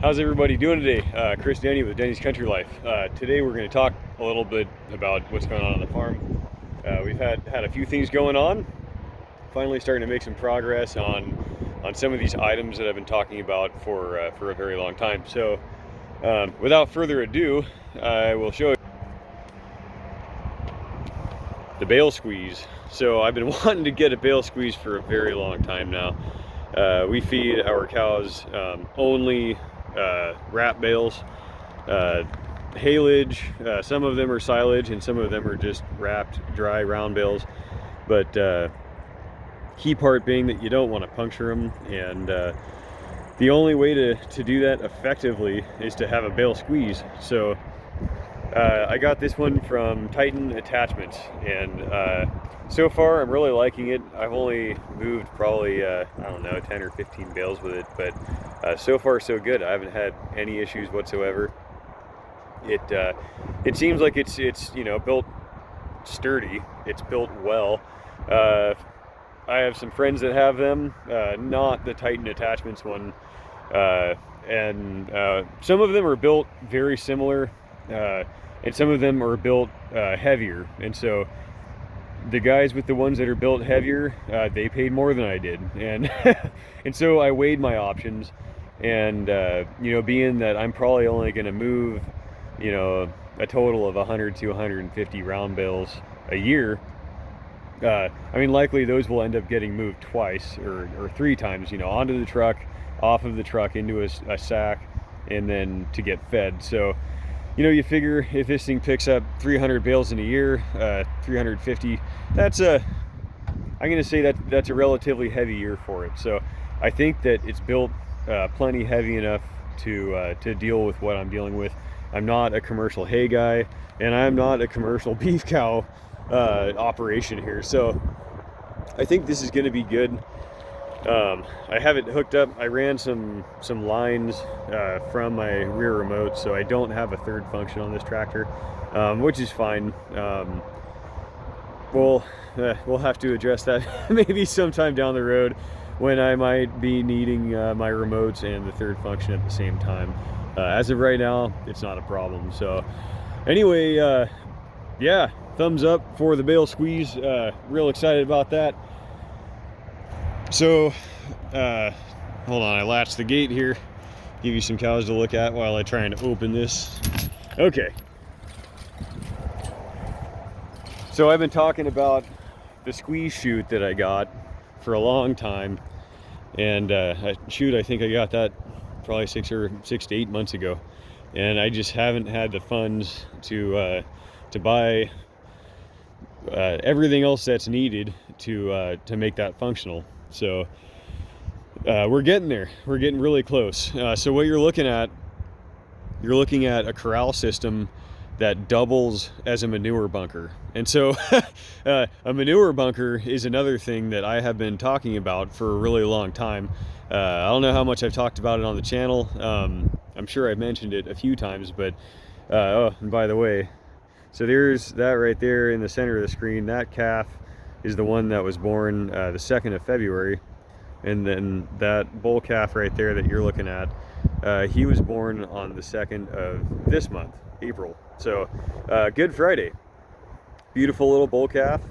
How's everybody doing today? Chris Denny with Denny's Country Life. Today we're going to talk a little bit about what's going on the farm. We've had a few things going on. Finally starting to make some progress on some of these items that I've been talking about for a very long time. So without further ado, I will show you the bale squeeze. So I've been wanting to get a bale squeeze for a very long time now. We feed our cows only wrap bales, haylage. Some of them are silage and some of them are just wrapped dry round bales. But key part being that you don't want to puncture them, and the only way to do that effectively is to have a bale squeeze. So I got this one from Titan Attachments, and so far I'm really liking it. I've only moved probably I don't know, 10 or 15 bales with it, but so far so good. I haven't had any issues whatsoever. It seems like it's built sturdy. It's built well. I have some friends that have them, not the Titan Attachments one, and some of them are built very similar, and some of them are built heavier. And so the guys with the ones that are built heavier, they paid more than I did, and and so I weighed my options, and being that I'm probably only going to move, a total of 100 to 150 round bales a year. I mean, likely those will end up getting moved twice or three times, onto the truck, off of the truck, into a sack, and then to get fed. So, you figure if this thing picks up 300 bales in a year, 350, I'm going to say that's a relatively heavy year for it. So I think that it's built plenty heavy enough to deal with what I'm dealing with. I'm not a commercial hay guy, and I'm not a commercial beef cow operation here, so I think this is going to be good. I have it hooked up. I ran some lines from my rear remote, so I don't have a third function on this tractor, which is fine. We'll have to address that maybe sometime down the road when I might be needing my remotes and the third function at the same time. As of right now, it's not a problem. So anyway, yeah, thumbs up for the bale squeeze. Real excited about that. So hold on, I latched the gate here, give you some cows to look at while I try and open this. Okay, so I've been talking about the squeeze chute that I got for a long time, and Chute, I think I got that probably 6 to 8 months ago, and I just haven't had the funds to buy everything else that's needed to make that functional. So we're getting there. We're getting really close. So what you're looking at a corral system that doubles as a manure bunker. And so a manure bunker is another thing that I have been talking about for a really long time. I don't know how much I've talked about it on the channel. I'm sure I've mentioned it a few times, but oh, and by the way, so there's that right there in the center of the screen. That calf is the one that was born the 2nd of February. And then that bull calf right there that you're looking at, he was born on the 2nd of this month, April. So Good Friday. Beautiful little bull calf.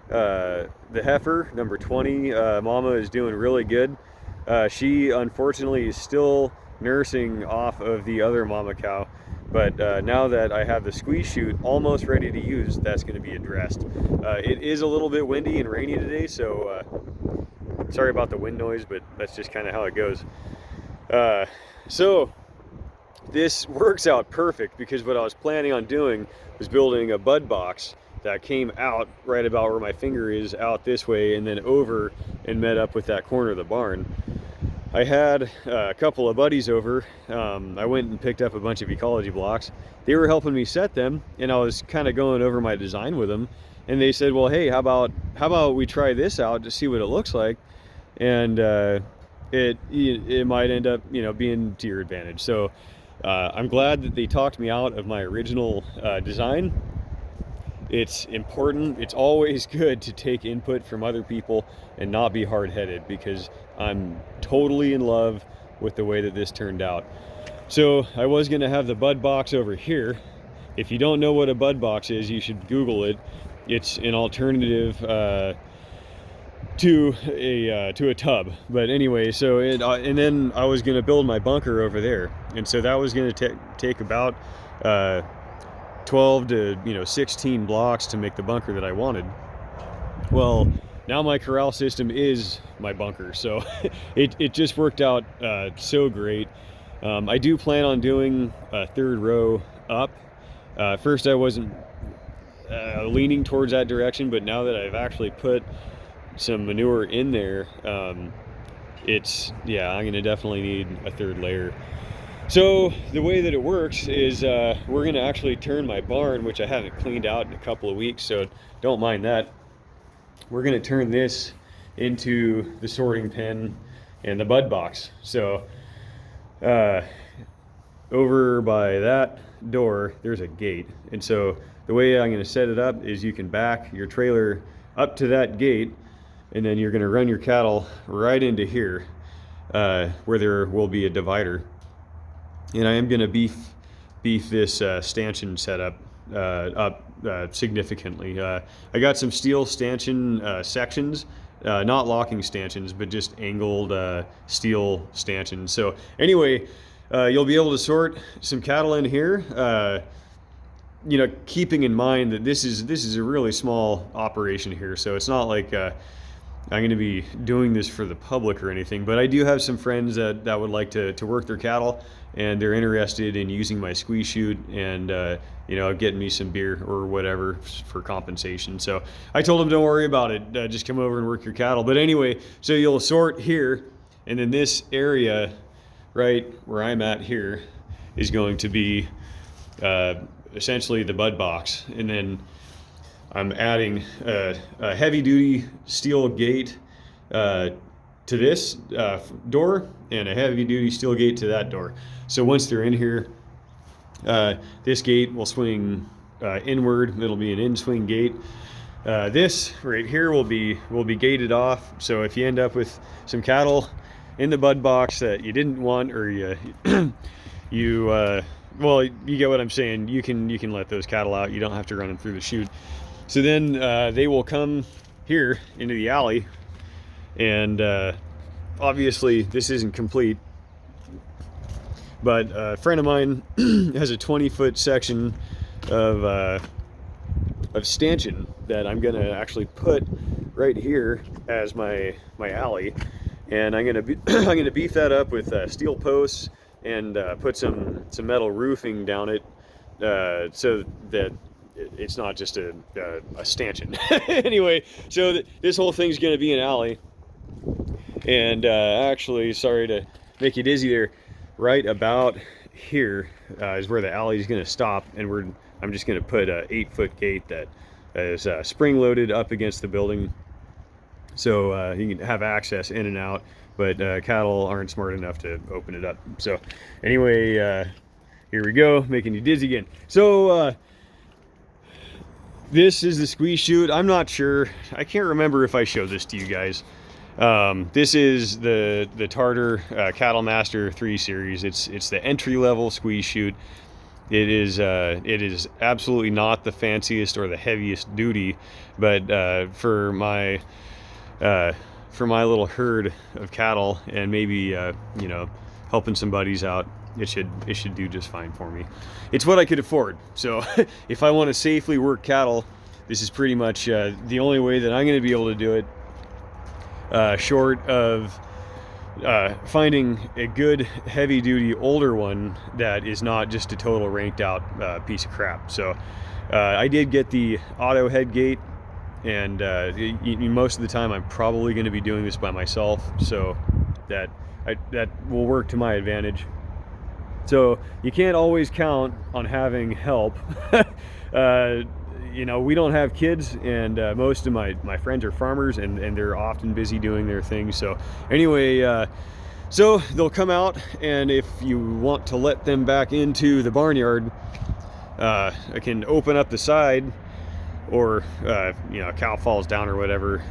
The heifer, number 20, mama is doing really good. She unfortunately is still nursing off of the other mama cow, but now that I have the squeeze chute almost ready to use, that's going to be addressed. It is a little bit windy and rainy today, so sorry about the wind noise, but that's just kind of how it goes. So this works out perfect, because what I was planning on doing was building a bud box that came out right about where my finger is, out this way, and then over and met up with that corner of the barn. I had a couple of buddies over. I went and picked up a bunch of ecology blocks. They were helping me set them, and I was kind of going over my design with them, and they said, well, hey, how about we try this out to see what it looks like, and it might end up being to your advantage. So I'm glad that they talked me out of my original design. It's important. It's always good to take input from other people and not be hard-headed, because I'm totally in love with the way that this turned out. So I was going to have the bud box over here. If you don't know what a bud box is, you should Google it. It's an alternative to a tub. But anyway, so and then I was going to build my bunker over there, and so that was going to take about 12 to 16 blocks to make the bunker that I wanted. Well, now my corral system is my bunker, so it just worked out so great. I do plan on doing a third row up. First I wasn't leaning towards that direction, but now that I've actually put some manure in there, I'm gonna definitely need a third layer. So the way that it works is we're gonna actually turn my barn, which I haven't cleaned out in a couple of weeks, so don't mind that. We're gonna turn this into the sorting pen and the bud box. So over by that door, there's a gate. And so the way I'm gonna set it up is you can back your trailer up to that gate, and then you're gonna run your cattle right into here where there will be a divider. And I am gonna beef this stanchion setup up significantly. I got some steel stanchion sections, not locking stanchions, but just angled steel stanchions. So anyway, you'll be able to sort some cattle in here, keeping in mind that this is a really small operation here, so it's not like I'm going to be doing this for the public or anything, but I do have some friends that would like to work their cattle, and they're interested in using my squeeze chute and getting me some beer or whatever for compensation. So I told them, don't worry about it, just come over and work your cattle. But anyway, so you'll sort here, and then this area right where I'm at here is going to be essentially the bud box, and then I'm adding a heavy duty steel gate to this door, and a heavy duty steel gate to that door. So once they're in here, this gate will swing inward. It'll be an in-swing gate. This right here will be gated off. So if you end up with some cattle in the bud box that you didn't want, or well, you get what I'm saying. You can let those cattle out. You don't have to run them through the chute. So then they will come here into the alley, and obviously this isn't complete, but a friend of mine has a 20-foot section of stanchion that I'm gonna actually put right here as my alley, and I'm gonna beef that up with steel posts and put some metal roofing down it, so that it's not just a stanchion. Anyway, so this whole thing's going to be an alley, and actually, sorry to make you dizzy there, right about here is where the alley is going to stop, and I'm just going to put a 8-foot gate that is spring loaded up against the building, so you can have access in and out, but cattle aren't smart enough to open it up. So anyway, here we go, making you dizzy again. So this is the squeeze chute. I'm not sure, I can't remember if I showed this to you guys. This is the Tartar Cattle Master 3 series. It's the entry-level squeeze chute. It is absolutely not the fanciest or the heaviest duty, but for my little herd of cattle, and maybe helping some buddies out, it should do just fine for me. It's what I could afford. So if I want to safely work cattle, this is pretty much the only way that I'm going to be able to do it, short of finding a good heavy duty older one that is not just a total ranked out piece of crap. So I did get the auto head gate, and most of the time I'm probably going to be doing this by myself, so that will work to my advantage. So you can't always count on having help. We don't have kids, and most of my friends are farmers, and they're often busy doing their things. So anyway, so they'll come out, and if you want to let them back into the barnyard, I can open up the side, or a cow falls down or whatever,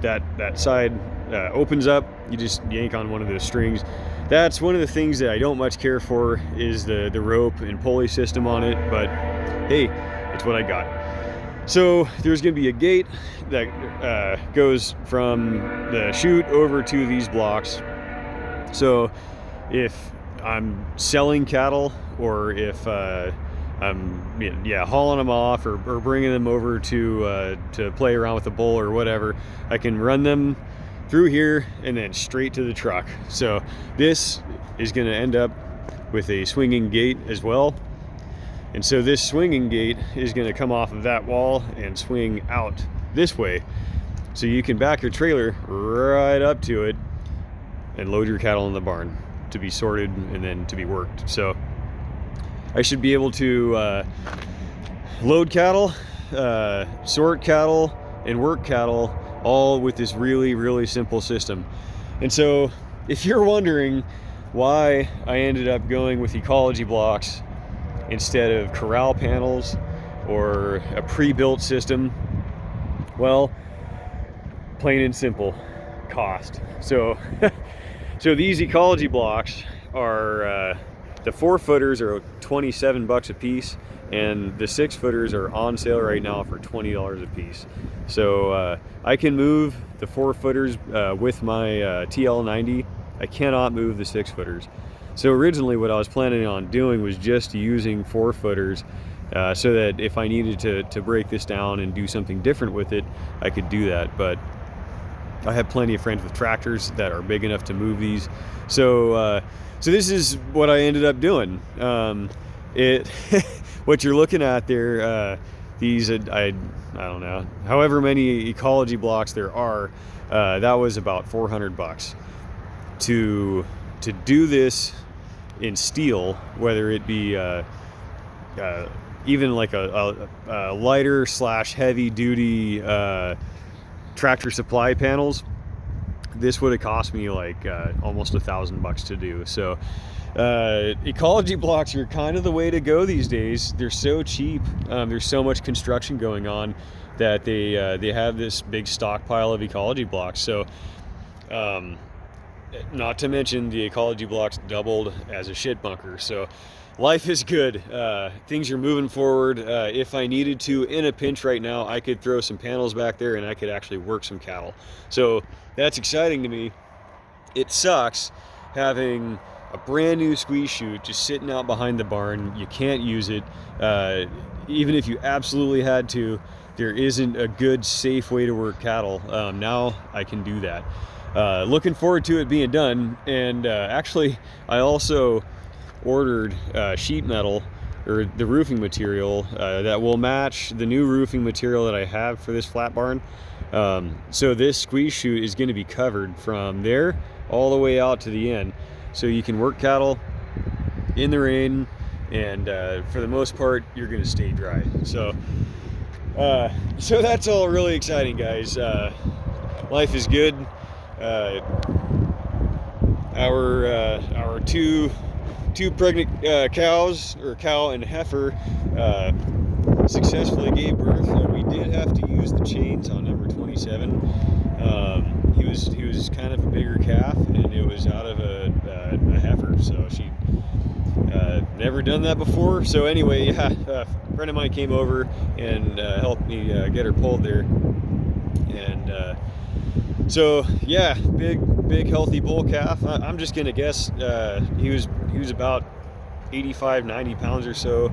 that side opens up. You just yank on one of those strings. that's one of the things that I don't much care for, is the rope and pulley system on it, but hey, it's what I got. So there's going to be a gate that goes from the chute over to these blocks. So if I'm selling cattle, or if I'm hauling them off, or bringing them over to play around with the bull or whatever, I can run them through here and then straight to the truck. So this is going to end up with a swinging gate as well. And so this swinging gate is going to come off of that wall and swing out this way. So you can back your trailer right up to it and load your cattle in the barn to be sorted and then to be worked. So I should be able to load cattle, sort cattle, and work cattle, all with this really, really simple system. And so if you're wondering why I ended up going with ecology blocks instead of corral panels or a pre-built system, well, plain and simple, cost. So so these ecology blocks are the 4-footers are 27 bucks a piece, and the 6-footers are on sale right now for $20 a piece. So I can move the 4-footers with my TL90. I cannot move the 6-footers. So originally what I was planning on doing was just using 4-footers so that if I needed to break this down and do something different with it, I could do that. But I have plenty of friends with tractors that are big enough to move these. So so this is what I ended up doing. What you're looking at there, these, I don't know, however many ecology blocks there are, that was about 400 bucks. To do this in steel, whether it be even like a lighter / heavy duty tractor supply panels, this would have cost me like almost $1,000 to do. So ecology blocks are kind of the way to go these days. They're so cheap. There's so much construction going on that they have this big stockpile of ecology blocks. So not to mention the ecology blocks doubled as a shit bunker. So life is good. Things are moving forward. If I needed to, in a pinch right now, I could throw some panels back there and I could actually work some cattle. So that's exciting to me. It sucks having a brand new squeeze chute just sitting out behind the barn. You can't use it. Even if you absolutely had to, there isn't a good, safe way to work cattle. Now I can do that. Looking forward to it being done. And actually, I also ordered sheet metal, or the roofing material that will match the new roofing material that I have for this flat barn. So this squeeze chute is going to be covered from there all the way out to the end, so you can work cattle in the rain, and for the most part you're going to stay dry. So so that's all really exciting, guys. Life is good. Our two pregnant cows, or cow and heifer, successfully gave birth. We did have to use the chains on number 27. He was kind of a bigger calf, and it was out of a heifer, so she never done that before. So anyway, yeah, a friend of mine came over and helped me get her pulled there, and so yeah, big healthy bull calf. I'm just gonna guess he was about 85, 90 pounds or so.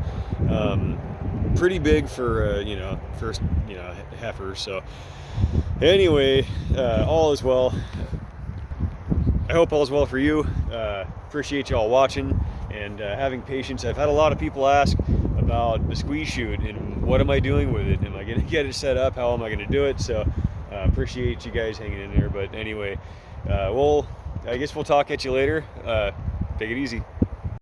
Pretty big for first heifer. So anyway, all is well. I hope all is well for you. Appreciate y'all watching and having patience. I've had a lot of people ask about the squeeze chute and what am I doing with it? Am I gonna get it set up? How am I gonna do it? So appreciate you guys hanging in there. But anyway, I guess we'll talk at you later. Take it easy.